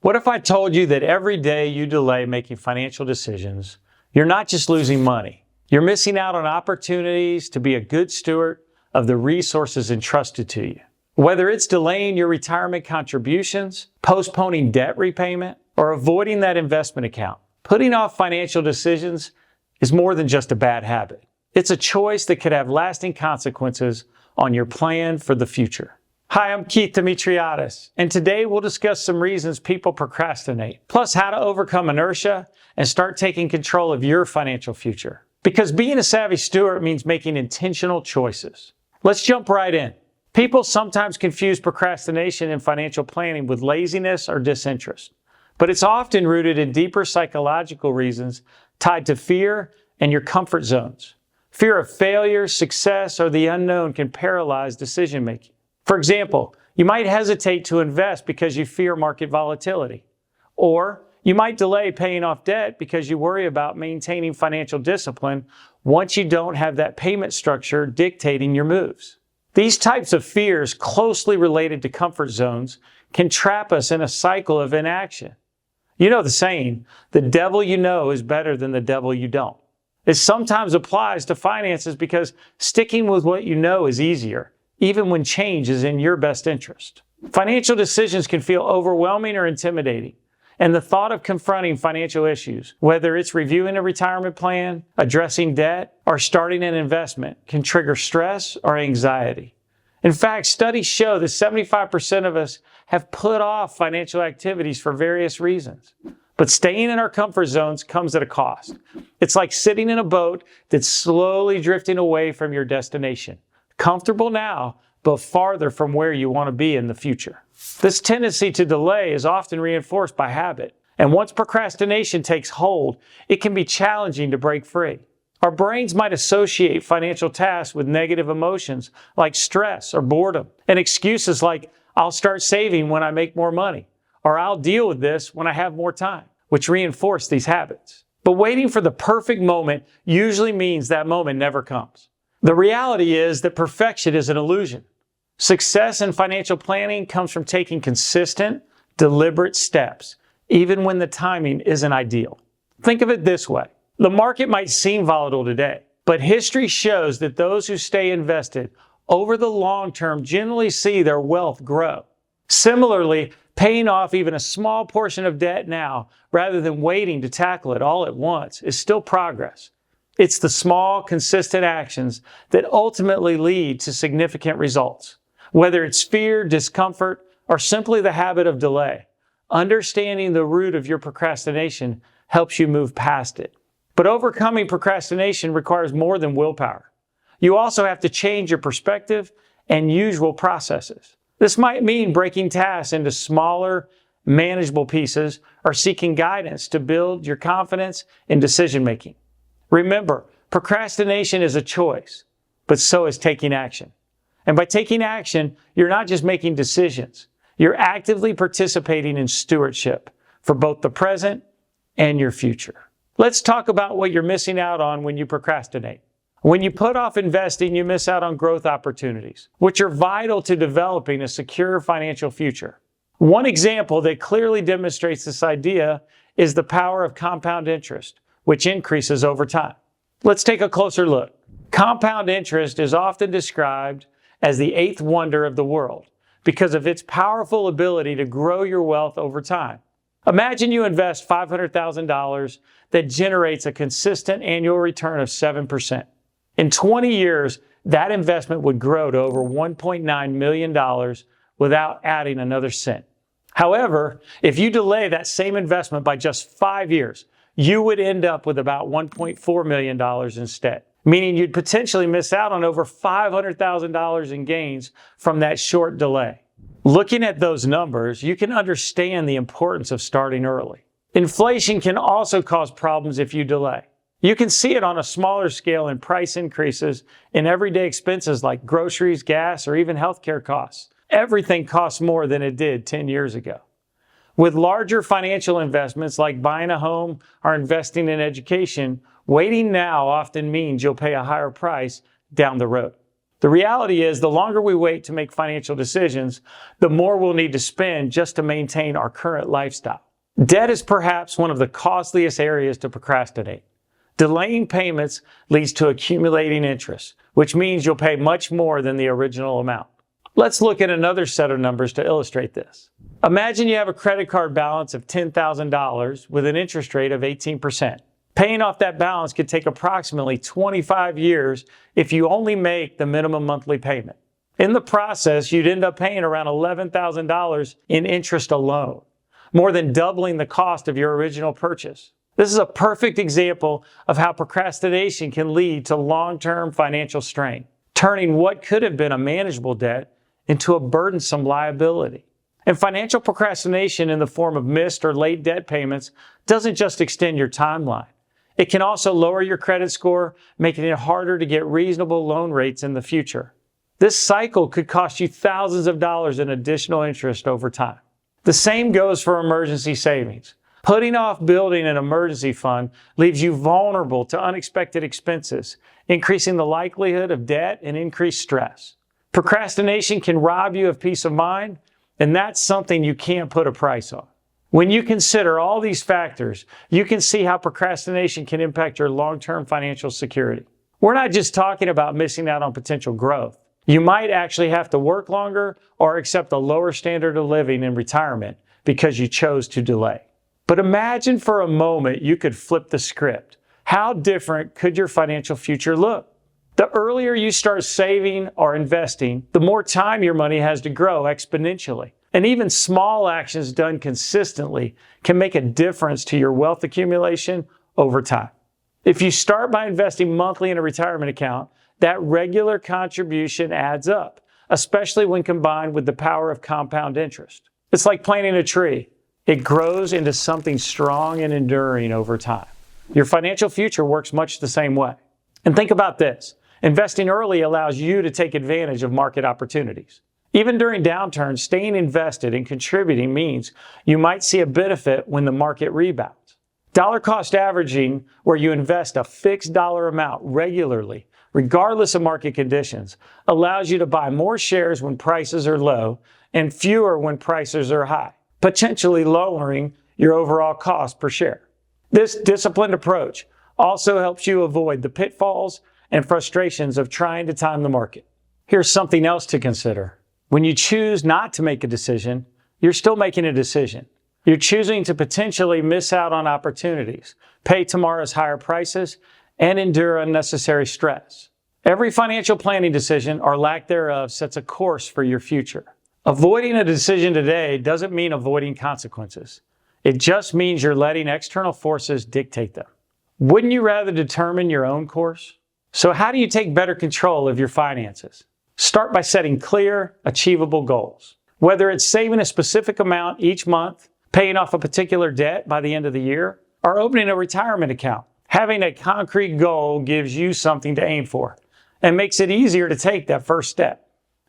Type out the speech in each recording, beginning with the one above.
What if I told you that every day you delay making financial decisions, you're not just losing money, you're missing out on opportunities to be a good steward of the resources entrusted to you. Whether it's delaying your retirement contributions, postponing debt repayment, or avoiding that investment account, putting off financial decisions is more than just a bad habit. It's a choice that could have lasting consequences on your plan for the future. Hi, I'm Keith Demetriades, and today we'll discuss some reasons people procrastinate, plus how to overcome inertia and start taking control of your financial future. Because being a savvy steward means making intentional choices. Let's jump right in. People sometimes confuse procrastination in financial planning with laziness or disinterest, but it's often rooted in deeper psychological reasons tied to fear and your comfort zones. Fear of failure, success, or the unknown can paralyze decision-making. For example, you might hesitate to invest because you fear market volatility. Or you might delay paying off debt because you worry about maintaining financial discipline once you don't have that payment structure dictating your moves. These types of fears, closely related to comfort zones, can trap us in a cycle of inaction. You know the saying, the devil you know is better than the devil you don't. It sometimes applies to finances because sticking with what you know is easier, even when change is in your best interest. Financial decisions can feel overwhelming or intimidating, and the thought of confronting financial issues, whether it's reviewing a retirement plan, addressing debt, or starting an investment, can trigger stress or anxiety. In fact, studies show that 75% of us have put off financial activities for various reasons. But staying in our comfort zones comes at a cost. It's like sitting in a boat that's slowly drifting away from your destination. Comfortable now, but farther from where you want to be in the future. This tendency to delay is often reinforced by habit. And once procrastination takes hold, it can be challenging to break free. Our brains might associate financial tasks with negative emotions like stress or boredom, and excuses like, I'll start saving when I make more money, or I'll deal with this when I have more time, which reinforce these habits. But waiting for the perfect moment usually means that moment never comes. The reality is that perfection is an illusion. Success in financial planning comes from taking consistent, deliberate steps, even when the timing isn't ideal. Think of it this way. The market might seem volatile today, but history shows that those who stay invested over the long term generally see their wealth grow. Similarly, paying off even a small portion of debt now, rather than waiting to tackle it all at once, is still progress. It's the small, consistent actions that ultimately lead to significant results. Whether it's fear, discomfort, or simply the habit of delay, understanding the root of your procrastination helps you move past it. But overcoming procrastination requires more than willpower. You also have to change your perspective and usual processes. This might mean breaking tasks into smaller, manageable pieces or seeking guidance to build your confidence in decision-making. Remember, procrastination is a choice, but so is taking action. And by taking action, you're not just making decisions. You're actively participating in stewardship for both the present and your future. Let's talk about what you're missing out on when you procrastinate. When you put off investing, you miss out on growth opportunities, which are vital to developing a secure financial future. One example that clearly demonstrates this idea is the power of compound interest, which increases over time. Let's take a closer look. Compound interest is often described as the eighth wonder of the world because of its powerful ability to grow your wealth over time. Imagine you invest $500,000 that generates a consistent annual return of 7%. In 20 years, that investment would grow to over $1.9 million without adding another cent. However, if you delay that same investment by just 5 years, you would end up with about $1.4 million instead, meaning you'd potentially miss out on over $500,000 in gains from that short delay. Looking at those numbers, you can understand the importance of starting early. Inflation can also cause problems if you delay. You can see it on a smaller scale in price increases in everyday expenses like groceries, gas, or even healthcare costs. Everything costs more than it did 10 years ago. With larger financial investments like buying a home or investing in education, waiting now often means you'll pay a higher price down the road. The reality is, the longer we wait to make financial decisions, the more we'll need to spend just to maintain our current lifestyle. Debt is perhaps one of the costliest areas to procrastinate. Delaying payments leads to accumulating interest, which means you'll pay much more than the original amount. Let's look at another set of numbers to illustrate this. Imagine you have a credit card balance of $10,000 with an interest rate of 18%. Paying off that balance could take approximately 25 years if you only make the minimum monthly payment. In the process, you'd end up paying around $11,000 in interest alone, more than doubling the cost of your original purchase. This is a perfect example of how procrastination can lead to long-term financial strain, turning what could have been a manageable debt into a burdensome liability. And financial procrastination in the form of missed or late debt payments doesn't just extend your timeline. It can also lower your credit score, making it harder to get reasonable loan rates in the future. This cycle could cost you thousands of dollars in additional interest over time. The same goes for emergency savings. Putting off building an emergency fund leaves you vulnerable to unexpected expenses, increasing the likelihood of debt and increased stress. Procrastination can rob you of peace of mind, and that's something you can't put a price on. When you consider all these factors, you can see how procrastination can impact your long-term financial security. We're not just talking about missing out on potential growth. You might actually have to work longer or accept a lower standard of living in retirement because you chose to delay. But imagine for a moment you could flip the script. How different could your financial future look? The earlier you start saving or investing, the more time your money has to grow exponentially. And even small actions done consistently can make a difference to your wealth accumulation over time. If you start by investing monthly in a retirement account, that regular contribution adds up, especially when combined with the power of compound interest. It's like planting a tree. It grows into something strong and enduring over time. Your financial future works much the same way. And think about this. Investing early allows you to take advantage of market opportunities. Even during downturns, staying invested and contributing means you might see a benefit when the market rebounds. Dollar cost averaging, where you invest a fixed dollar amount regularly, regardless of market conditions, allows you to buy more shares when prices are low and fewer when prices are high, potentially lowering your overall cost per share. This disciplined approach also helps you avoid the pitfalls and frustrations of trying to time the market. Here's something else to consider. When you choose not to make a decision, you're still making a decision. You're choosing to potentially miss out on opportunities, pay tomorrow's higher prices, and endure unnecessary stress. Every financial planning decision, or lack thereof, sets a course for your future. Avoiding a decision today doesn't mean avoiding consequences. It just means you're letting external forces dictate them. Wouldn't you rather determine your own course? So how do you take better control of your finances? Start by setting clear, achievable goals. Whether it's saving a specific amount each month, paying off a particular debt by the end of the year, or opening a retirement account, having a concrete goal gives you something to aim for and makes it easier to take that first step.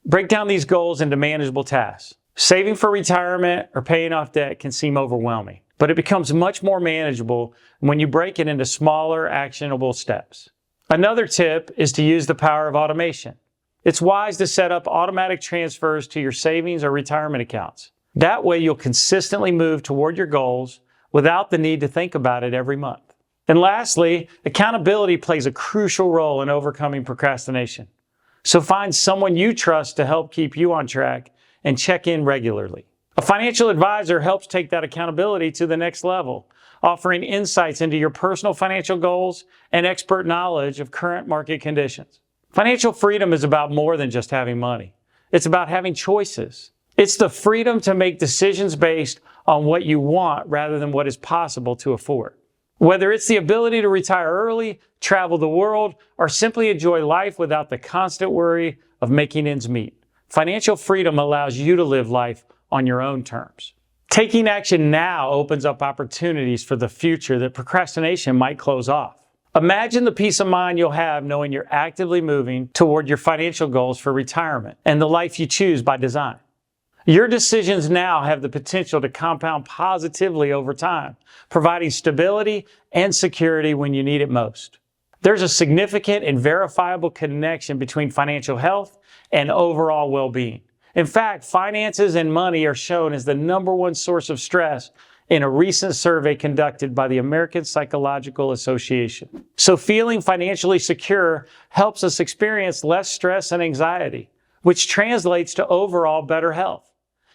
Break down these goals into manageable tasks. Saving for retirement or paying off debt can seem overwhelming, but it becomes much more manageable when you break it into smaller, actionable steps. Another tip is to use the power of automation. It's wise to set up automatic transfers to your savings or retirement accounts. That way you'll consistently move toward your goals without the need to think about it every month. And lastly, accountability plays a crucial role in overcoming procrastination. So find someone you trust to help keep you on track and check in regularly. A financial advisor helps take that accountability to the next level, offering insights into your personal financial goals and expert knowledge of current market conditions. Financial freedom is about more than just having money. It's about having choices. It's the freedom to make decisions based on what you want rather than what is possible to afford. Whether it's the ability to retire early, travel the world, or simply enjoy life without the constant worry of making ends meet, financial freedom allows you to live life on your own terms. Taking action now opens up opportunities for the future that procrastination might close off. Imagine the peace of mind you'll have knowing you're actively moving toward your financial goals for retirement and the life you choose by design. Your decisions now have the potential to compound positively over time, providing stability and security when you need it most. There's a significant and verifiable connection between financial health and overall well-being. In fact, finances and money are shown as the #1 source of stress in a recent survey conducted by the American Psychological Association. So feeling financially secure helps us experience less stress and anxiety, which translates to overall better health.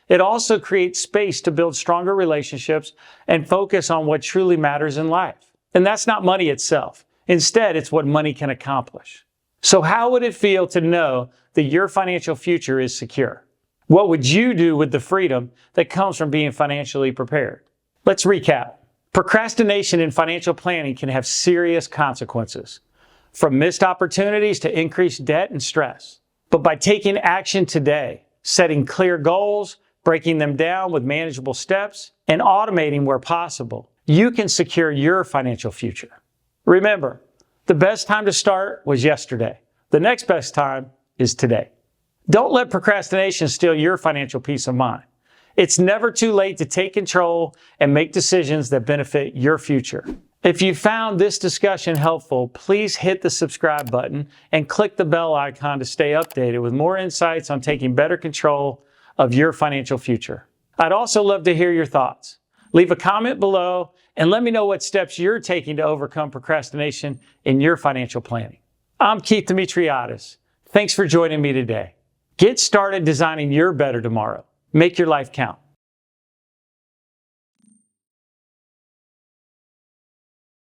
It also creates space to build stronger relationships and focus on what truly matters in life. And that's not money itself. Instead, it's what money can accomplish. So how would it feel to know that your financial future is secure? What would you do with the freedom that comes from being financially prepared? Let's recap. Procrastination in financial planning can have serious consequences, from missed opportunities to increased debt and stress. But by taking action today, setting clear goals, breaking them down with manageable steps, and automating where possible, you can secure your financial future. Remember, the best time to start was yesterday. The next best time is today. Don't let procrastination steal your financial peace of mind. It's never too late to take control and make decisions that benefit your future. If you found this discussion helpful, please hit the subscribe button and click the bell icon to stay updated with more insights on taking better control of your financial future. I'd also love to hear your thoughts. Leave a comment below and let me know what steps you're taking to overcome procrastination in your financial planning. I'm Keith Demetriades. Thanks for joining me today. Get started designing your better tomorrow. Make your life count.